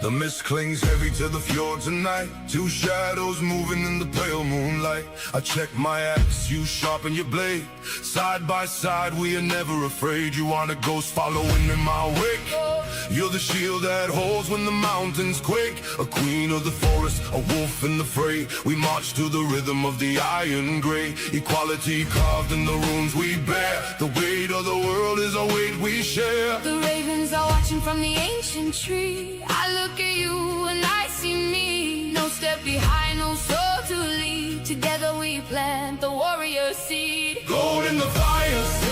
The mist clings heavy to the fjords at night. Two shadows moving in the pale moonlight. I check my axe, you sharpen your blade. Side by side, we are never afraid. You are the ghost following in my wake. You're the shield that holds when the mountains quake. A queen of the forest, a wolf in the fray. We march to the rhythm of the iron gray. Equality carved in the runes we bear. The weight of the world is a weight we share. The ravens are watching from the ancient tree. I look at you and I see me. No step behind, no soul to lead. Together we plant the warrior seed. Gold in the fire.